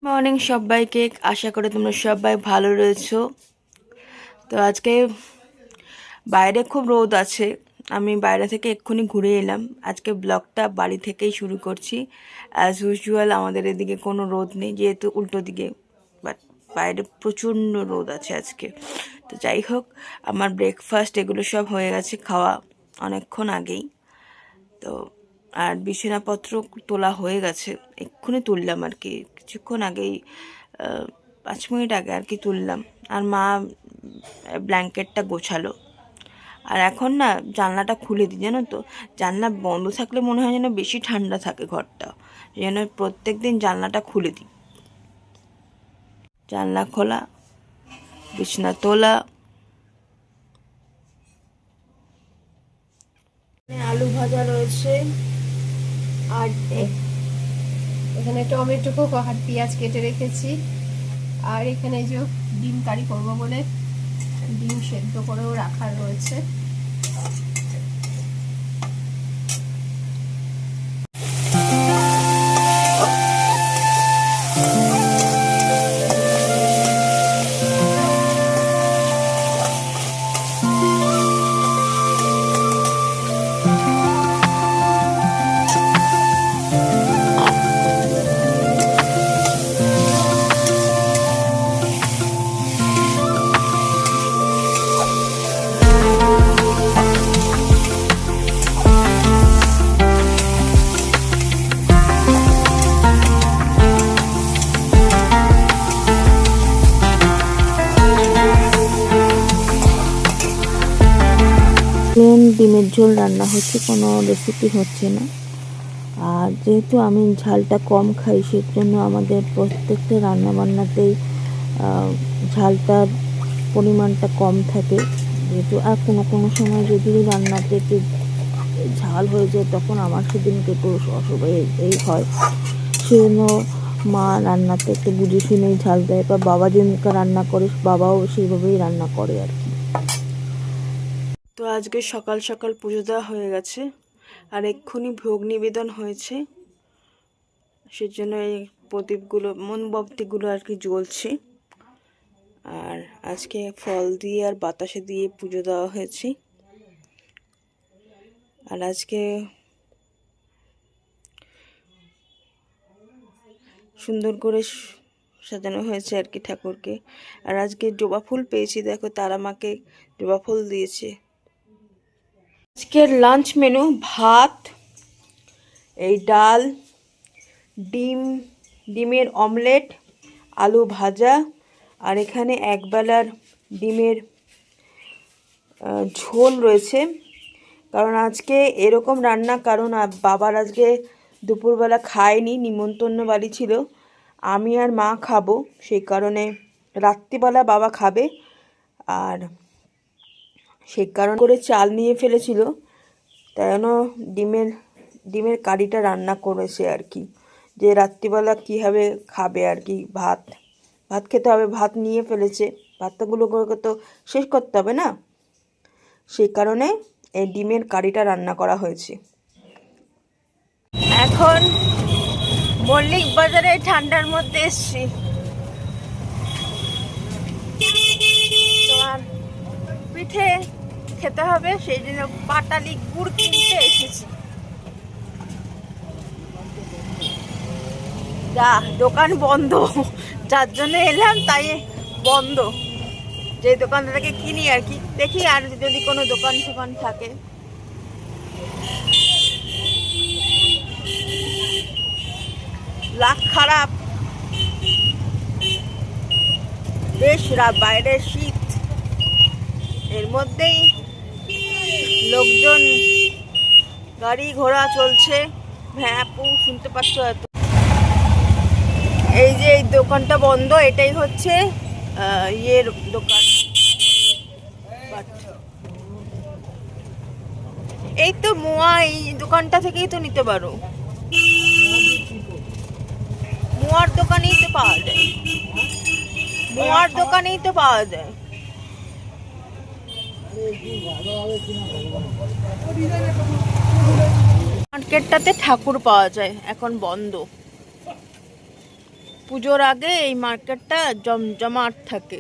Morning সবাইকে, আশা করি তোমরা সবাই ভালো রয়েছো। তো আজকে বাইরে খুব রোদ আছে, আমি বাইরে থেকে এক্ষুনি ঘুরে এলাম। আজকে ব্লগটা বাড়ি থেকেই শুরু করছি। অ্যাজ ইউজুয়াল আমাদের এদিকে কোনো রোদ নেই, যেহেতু উল্টো দিকে, বাট বাইরে প্রচণ্ড রোদ আছে আজকে। তো যাই হোক, আমার ব্রেকফাস্ট এগুলো সব হয়ে গেছে, খাওয়া অনেকক্ষণ আগেই। তো আর বিছানাপত্র তোলা হয়ে গেছে, এক্ষুনি তুললাম আর কি, কিছুক্ষণ আগেই 5 মিনিট আগে আর কি তুললাম। আর মা ব্ল্যাঙ্কেটটা গোছালো। আর এখন না জানলাটা খুলে দিই, জানো তো, জানলা বন্ধ থাকলে মনে হয় যেন বেশি ঠান্ডা থাকে ঘরটা, যেন প্রত্যেক দিন জানলাটা খুলে দিই। জানলা খোলা, বিছানা তোলা। আলু ভাজা রয়েছে, আর এখানে টমেটো আর পেঁয়াজ কেটে রেখেছি। আর এখানে যে ডিম কারি করব বলে ডিম সেদ্ধ করেও রাখা রয়েছে। প্লেন ডিমের ঝোল রান্না হচ্ছে, কোনো রেসিপি হচ্ছে না। আর যেহেতু আমি ঝালটা কম খাই, সেজন্য আমাদের প্রত্যেকটা রান্নাবান্নাতেই ঝালটার পরিমাণটা কম থাকে। যেহেতু আর কোনো সময় যদি রান্নাতে একটু ঝাল হয়ে যায়, তখন আমার সেদিনকে একটু অসুবিধা এই হয়। সেজন্য মা রান্নাতে একটু বুঝে শুনেই ঝাল দেয়, বা বাবা যেমনি রান্না করে বাবাও সেইভাবেই রান্না করে আর কি। তো আজকে সকাল সকাল পুজো দেওয়া হয়ে গেছে, আর এক্ষুনি ভোগ নিবেদন হয়েছে, সেজন্য এই প্রদীপগুলো, মোমবাতিগুলো আর কি জ্বলছে। আর আজকে ফল দিয়ে আর বাতাসে দিয়ে পুজো দেওয়া হয়েছে। আর আজকে সুন্দর করে সাজানো হয়েছে আর কি ঠাকুরকে। আর আজকে জবা ফুল পেয়েছি, দেখো তারা মাকে জবা ফুল দিয়েছে। আজকের লাঞ্চ মেনু ভাত, এই ডাল, ডিমের অমলেট, আলু ভাজা, আর এখানে একবেলার ডিমের ঝোল রয়েছে। কারণ আজকে এরকম রান্না, কারণ বাবার আজকে দুপুরবেলা খায়নি, নিমন্ত্রণ বাড়ি ছিল, আমি আর মা খাবো, সেই কারণে রাত্রিবেলা বাবা খাবে। আর সেই কারণ করে চাল নিয়ে ফেলেছিল, তাই জন্য ডিমের কারিটা রান্না করেছে আর কি, যে রাত্রিবেলা কীভাবে খাবে আর কি, ভাত খেতে হবে, ভাত নিয়ে ফেলেছে, ভাতগুলো তো শেষ করতে হবে না, সেই কারণে এই ডিমের কারিটা রান্না করা হয়েছে। এখন মল্লিক বাজারে ঠান্ডার মধ্যে এসছি, তোমার পিঠে খেতে হবে, সেই জন্য পাটালি গুড় কিনতে এসেছি। যা দোকান বন্ধ, যার জন্য এলাম তাই বন্ধ, যে দোকানটা থেকে কিনি আর কি, দেখি আর যদি কোনো দোকান টোকান থাকে। লাখ খারাপ, বেশ বাইরে শীত, এর মধ্যেই লোকজন, গাড়ি ঘোড়া চলছে, ভ্যাপু শুনতে পাচ্ছ এত। এই যে এই দোকানটা বন্ধ, এটাই হচ্ছে ইয়ের দোকান, বাট এই তো মোয়া, এই দোকানটা থেকেই তো নিতে পারো, মোয়ার দোকানেই তো পাওয়া যায়, মোয়ার দোকানেই তো পাওয়া যায়। মার্কেটটাতে ঠাকুর পাওয়া যায়, এখন বন্ধ। পুজোর আগে এই মার্কেটটা জমজমাট থাকে।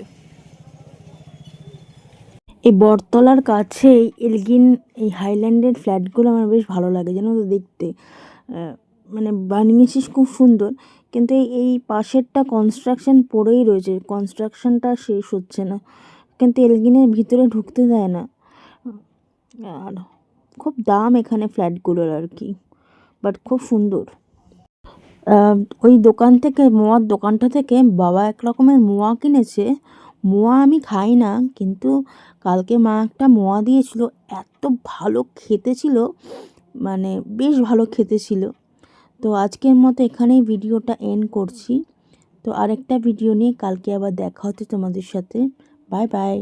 এই বটতলার কাছে এলগিন এই হাইল্যান্ডের ফ্ল্যাটগুলো আমার বেশ ভালো লাগে, জানো তো দেখতে। মানে বানিয়েছিস খুব সুন্দর, কিন্তু এই পাশেরটা কনস্ট্রাকশন পড়েই রয়েছে, কনস্ট্রাকশনটা শেষ হচ্ছে না, কিন্তু এলগিনের ভিতরে ঢুকতে দেয় না। আর খুব দাম এখানে ফ্ল্যাটগুলোর আর কি, বাট খুব সুন্দর। ওই দোকান থেকে, মোয়ার দোকানটা থেকে বাবা এক রকমের মোয়া কিনেছে। মোয়া আমি খাই না, কিন্তু কালকে মা একটা মোয়া দিয়েছিল, এত ভালো খেতে ছিল, মানে বেশ ভালো খেতে ছিল। তো আজকের মতো এখানেই ভিডিওটা এন্ড করছি। তো আরেকটা ভিডিও নিয়ে কালকে আবার দেখা হচ্ছে তোমাদের সাথে। Bye bye.